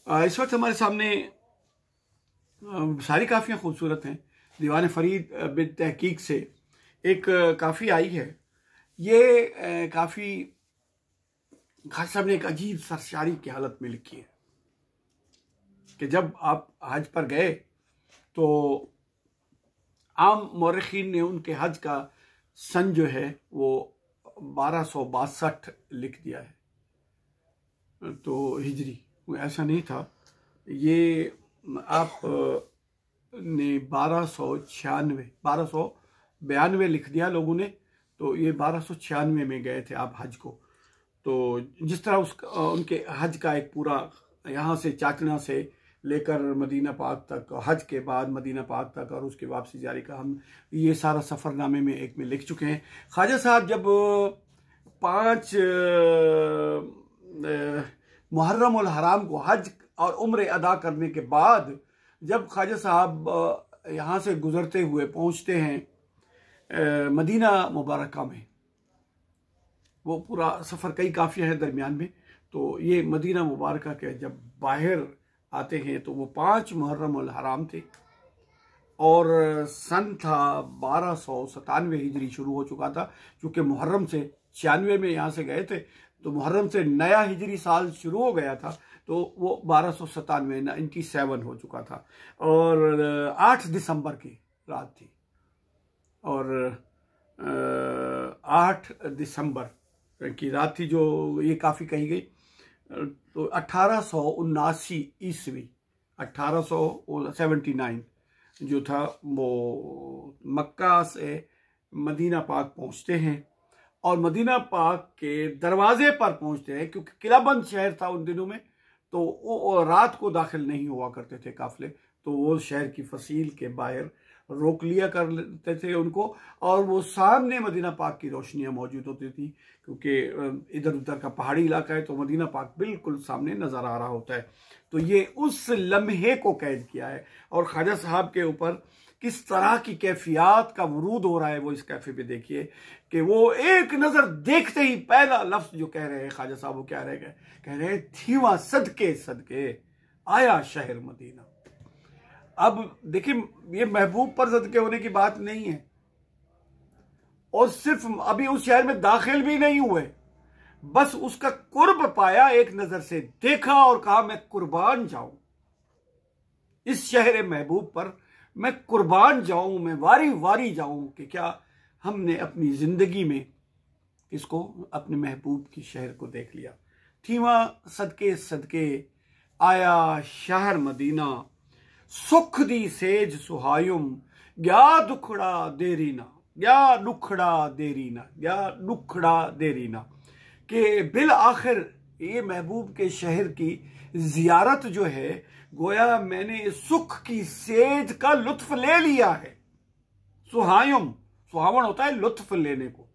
इस वक्त हमारे सामने सारी काफ़ियाँ खूबसूरत हैं। दीवान फरीद बिन तहकीक से एक काफ़ी आई है। ये काफ़ी खान साहब ने एक अजीब सरशारी की हालत में लिखी है कि जब आप हज पर गए तो आम मौरखीन ने उनके हज का सन जो है वो 1262 लिख दिया है, तो हिजरी ऐसा नहीं था। ये आप ने 1292 लिख दिया लोगों ने, तो ये 1296 में गए थे आप हज को। तो जिस तरह उनके हज का एक पूरा यहाँ से चाचना से लेकर मदीना पाक तक, हज के बाद मदीना पाक तक और उसके वापसी जारी का, हम ये सारा सफ़रनामे में एक में लिख चुके हैं। ख्वाजा साहब जब 5 मुहर्रम उल हराम को हज और उम्र अदा करने के बाद जब ख्वाजा साहब यहाँ से गुजरते हुए पहुँचते हैं मदीना मुबारका में, वो पूरा सफ़र कई काफ़िया है दरमियान में, तो ये मदीना मुबारका के जब बाहर आते हैं तो वो 5 मुहर्रम उल हराम थे और सन था 1297 हिजरी शुरू हो चुका था। चूँकि मुहर्रम से 96 में यहाँ से गए थे तो मुहर्रम से नया हिजरी साल शुरू हो गया था, तो वो 1297 हो चुका था और 8 दिसंबर की रात थी। और 8 दिसंबर की रात थी जो ये काफ़ी कही गई। तो 1879 ईस्वी 1879 जो था वो मक्का से मदीना पाक पहुँचते हैं और मदीना पाक के दरवाजे पर पहुँचते हैं। क्योंकि किलाबंद शहर था उन दिनों में, तो वो रात को दाखिल नहीं हुआ करते थे काफिले, तो वो शहर की फसील के बाहर रोक लिया करते थे उनको, और वो सामने मदीना पाक की रोशनियां मौजूद होती थी। क्योंकि इधर उधर का पहाड़ी इलाका है तो मदीना पाक बिल्कुल सामने नजर आ रहा होता है। तो ये उस लम्हे को कैद किया है और ख्वाजा साहब के ऊपर किस तरह की कैफियत का वरूद हो रहा है वो इस कैफे पे देखिए कि वो एक नजर देखते ही पहला लफ्ज जो कह रहे हैं ख्वाजा साहब, वो क्या रह गए, कह रहे थी वहां सदके सदके आया शहर मदीना। अब देखिए ये महबूब पर सदके होने की बात नहीं है, और सिर्फ अभी उस शहर में दाखिल भी नहीं हुए, बस उसका कुर्ब पाया, एक नजर से देखा और कहा मैं कुर्बान जाऊं इस शहर महबूब पर, मैं कुर्बान जाऊं, मैं वारी वारी जाऊं कि क्या हमने अपनी जिंदगी में इसको अपने महबूब की शहर को देख लिया। थी वहां सदके सदके आया शहर मदीना, सुख दी सेज सुहायुम गया दुखड़ा देरी ना, गया दुखड़ा देरी ना, गया दुखड़ा देरी ना। कि बिल आखिर ये महबूब के शहर की जियारत जो है, गोया मैंने सुख की सेज का लुत्फ ले लिया है। सुहायुम, सुहावन होता है लुत्फ लेने को,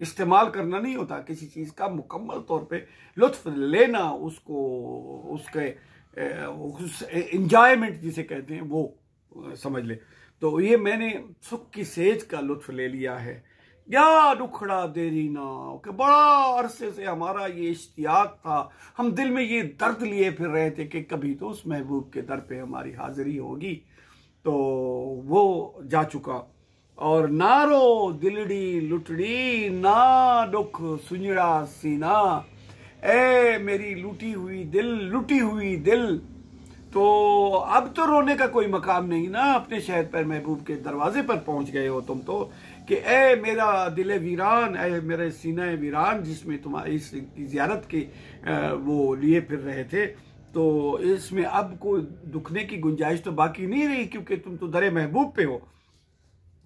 इस्तेमाल करना नहीं होता, किसी चीज का मुकम्मल तौर पे लुत्फ लेना, उसको उसके एंजॉयमेंट जिसे कहते हैं वो समझ ले। तो ये मैंने सुख की सेज का लुत्फ ले लिया है। या दुखड़ा देरी ना, कि बड़ा अरसे से हमारा ये इश्तियाक था, हम दिल में ये दर्द लिए फिर रहे थे कि कभी तो उस महबूब के दर पे हमारी हाजिरी होगी, तो वो जा चुका। और नारो दिलड़ी लुटड़ी ना दुख सुंजड़ा सीना, ए मेरी लुटी हुई दिल। तो अब तो रोने का कोई मकाम नहीं ना, अपने शहर पर महबूब के दरवाजे पर पहुंच गए हो तुम तो, कि ए मेरा दिल वीरान, ए मेरे सीना वीरान जिसमें तुम्हारी इस जियारत की वो लिए फिर रहे थे, तो इसमें अब कोई दुखने की गुंजाइश तो बाकी नहीं रही, क्योंकि तुम तो दरे महबूब पे हो।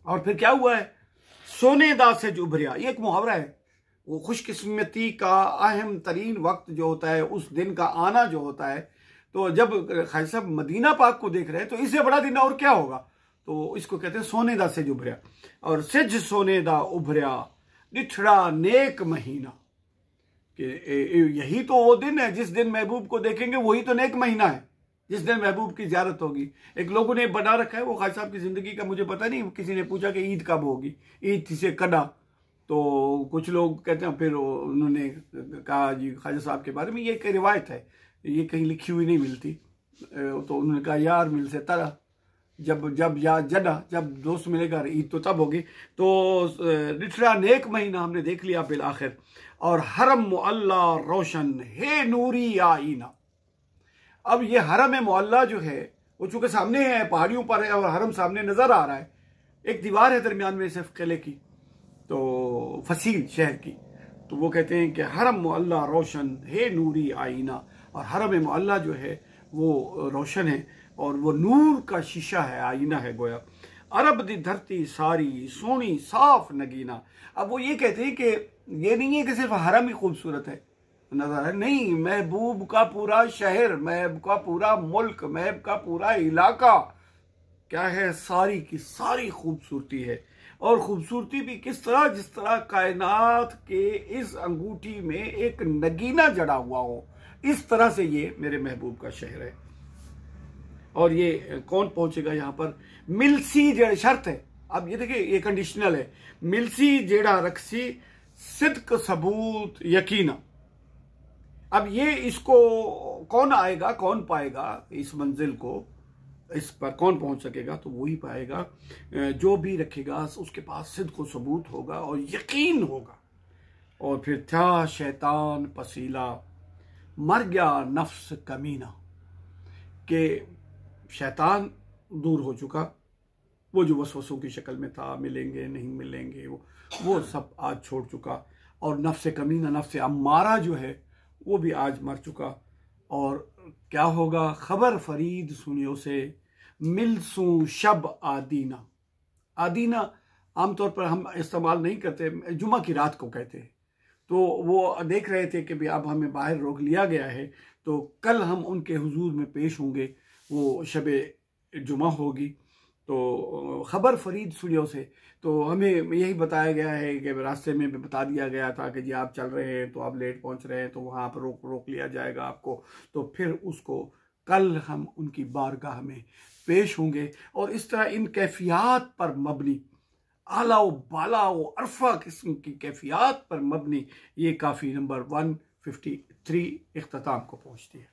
और फिर क्या हुआ है, सोने दा से उभरिया, ये एक मुहावरा है। वो खुशकिस्मती का अहम तरीन वक्त जो होता है, उस दिन का आना जो होता है, तो जब ख्वाजा साहब मदीना पाक को देख रहे हैं तो इससे बड़ा दिन और क्या होगा, तो इसको कहते हैं सोने दा सेज उभरिया। और सेज सोने दा उभरिया निठड़ा नेक महीना, कि यही तो वो दिन है जिस दिन महबूब को देखेंगे, वही तो नेक महीना है जिस दिन महबूब की ज़ियारत होगी। एक लोगों ने बना रखा है, वो ख्वाजा साहब की ज़िंदगी का मुझे पता नहीं, किसी ने पूछा कि ईद कब होगी, ईद से कदा, तो कुछ लोग कहते हैं, फिर उन्होंने कहा जी ख्वाजा साहब के बारे में ये एक रिवायत है ये कहीं लिखी हुई नहीं मिलती। तो उन्होंने कहा यार मिल से तरह जब या जडा, जब दोस्त मिलेगा ईद तो तब होगी। तो लिटरा नेक महीना हमने देख लिया बिल आखिर। और हरम मुअल्ला रोशन हे नूरी आईना। अब ये हरम मुअल्ला जो है वो चूंकि सामने है, पहाड़ियों पर है और हरम सामने नजर आ रहा है, एक दीवार है दरमियान में सिर्फ किले की, तो फसील शहर की। तो वो कहते हैं कि हरम मुअल्ला रोशन हे नूरी आईना। और हरम मुअल्ला जो है वो रोशन है और वो नूर का शीशा है, आईना है गोया। अरब दी धरती सारी सोनी साफ नगीना। अब वो ये कहते हैं कि ये नहीं है कि सिर्फ हरम ही खूबसूरत है नजर है, नहीं, महबूब का पूरा शहर, महबूब का पूरा मुल्क, महबूब का पूरा इलाका क्या है, सारी की सारी खूबसूरती है। और खूबसूरती भी किस तरह, जिस तरह कायनात के इस अंगूठी में एक नगीना जड़ा हुआ हो, इस तरह से ये मेरे महबूब का शहर है। और ये कौन पहुंचेगा यहाँ पर, मिलसी जेड़ा शर्त है। अब ये देखिए ये कंडीशनल है, मिलसी जेड़ा रखसी सिद्क सबूत यकीना। अब ये इसको कौन आएगा, कौन पाएगा इस मंजिल को, इस पर कौन पहुंच सकेगा, तो वही पाएगा जो भी रखेगा उसके पास सिद्क सबूत होगा और यकीन होगा। और फिर था शैतान पसीला मर गया नफ्स कमीना, के शैतान दूर हो चुका, वो जो वसवसों की शक्ल में था, मिलेंगे नहीं मिलेंगे, वो सब आज छोड़ चुका। और नफ्स कमीना, नफ्स अम्मारा जो है वो भी आज मर चुका। और क्या होगा, खबर फरीद सुनियो से मिलसूं शब आदीना। आदीना आमतौर पर हम इस्तेमाल नहीं करते, जुमा की रात को कहते हैं। तो वो देख रहे थे कि भाई अब हमें बाहर रोक लिया गया है, तो कल हम उनके हुजूर में पेश होंगे, वो शबे जुमा होगी। तो खबर फरीद सुनियो से, तो हमें यही बताया गया है कि रास्ते में भी बता दिया गया था कि जी आप चल रहे हैं तो आप लेट पहुंच रहे हैं, तो वहाँ पर रोक लिया जाएगा आपको। तो फिर उसको कल हम उनकी बारगाह में पेश होंगे। और इस तरह इन कैफियत पर मबनी, आला व बाला व अरफा किस्म की कैफियत पर मबनी ये काफ़ी नंबर 153 इख्तिताम को पहुँचती है।